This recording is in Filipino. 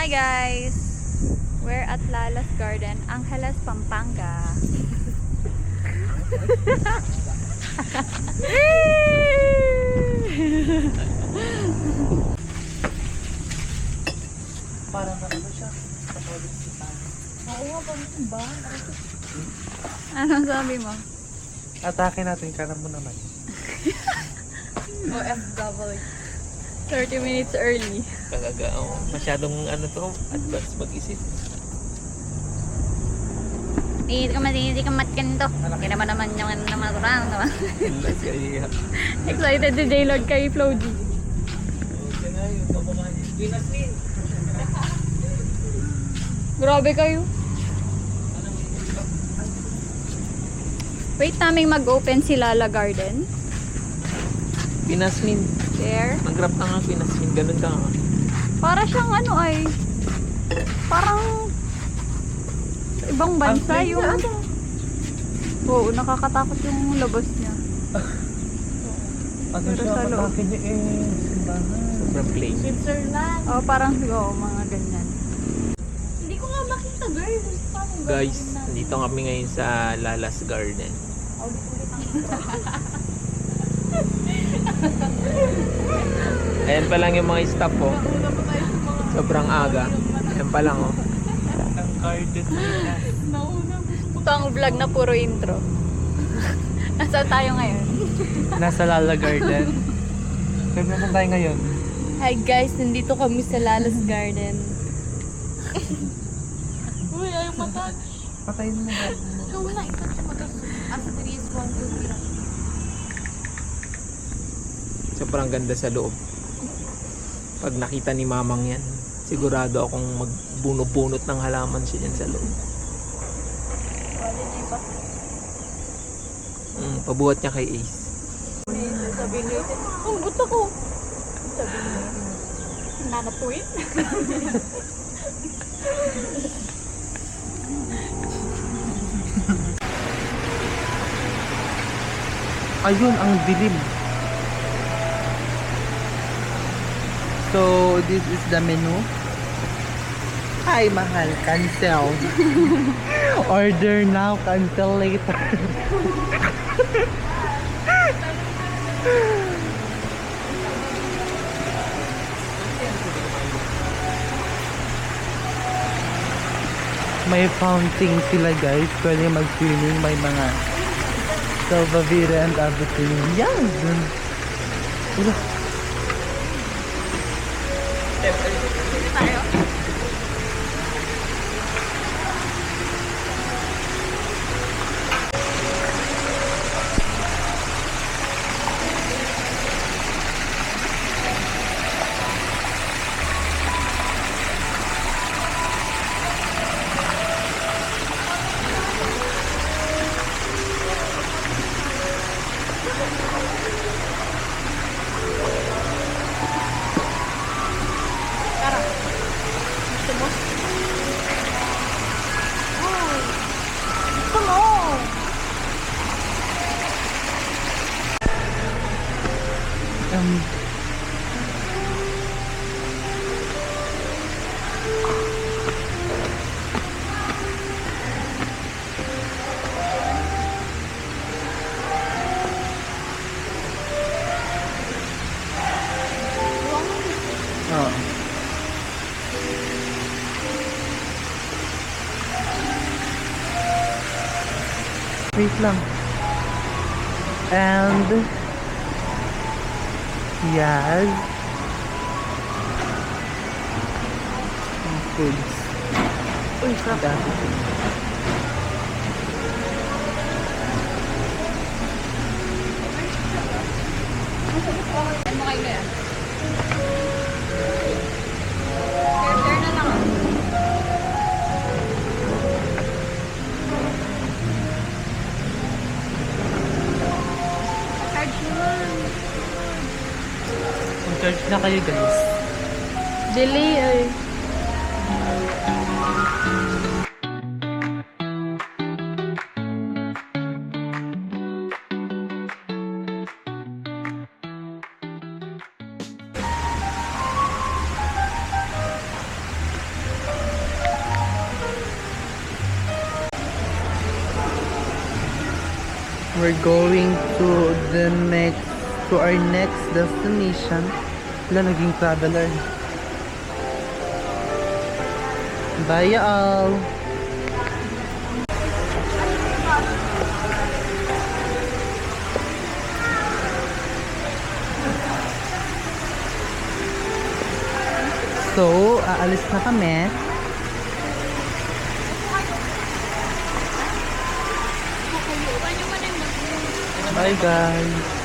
Hi guys! We're at Lala's Garden, Angeles, Pampanga. Parang ano siya? Oo nga, parang ba? Anong sabi mo? Atake natin, kanan mo naman. OFW. 30 minutes early. Talaga, masyadong ano to, advance mag-isip. Hindi ka matkanto. Hindi naman yung ano naman kurang naman. Kaya, Excited si J-Lord kay Flo G. Grabe kayo. Wait namin mag-open si Lala Garden. Pinasmin. There. Mag-grab ka nga, pinasmin. Ganun ka nga. Para siyang ano ay, parang ibang bansa yung ano. Oo, nakakatakot yung labas niya. Ano Pero siya? sa loob. Atake niya simbahan. Sobrang plain. Switzerland. Oh, parang mga ganyan. Hindi ko nga makita, girl. Paano ba? Guys, nandito kami ngayon sa Lala's Garden. Ayan pa lang yung mga staff po. Sobrang aga. Ayan pa lang Ang garden nila. Ito ang vlog na puro intro. Nasaan tayo ngayon? Nasa Lala Garden. Saan naman tayo ngayon? Hi guys, nandito kami sa Lala's Garden. Uy, ayaw mata. Patayin mo ba? Ikaw na, itouch mo to. Asa 3 is 1, 2, 3. Sobrang ganda sa loob. Pag nakita ni mamang yan, sigurado akong magbunot-bunot ng halaman siya dyan sa loob. Pabuhat niya kay Ace. Sabi niyo, ang buto ko. Sabi niyo, nanatuin. Ayun, ang dilim. So, this is the menu. Hi, mahal. Cancel. Order now, cancel later. May fountain sila guys. Pwede mag-swimming. May mga salvavira and everything. Yan! Dun. Wala. Um, oh. Wait lang. And yes. Foods. Uy, sarap. Ano kayo na yan? Share na lang. Charge naman. Mag-charge na kayo guys. Delay eh. We're going to our next destination. Wala, naging traveler. Bye all! So, aalis na kami. Bye guys!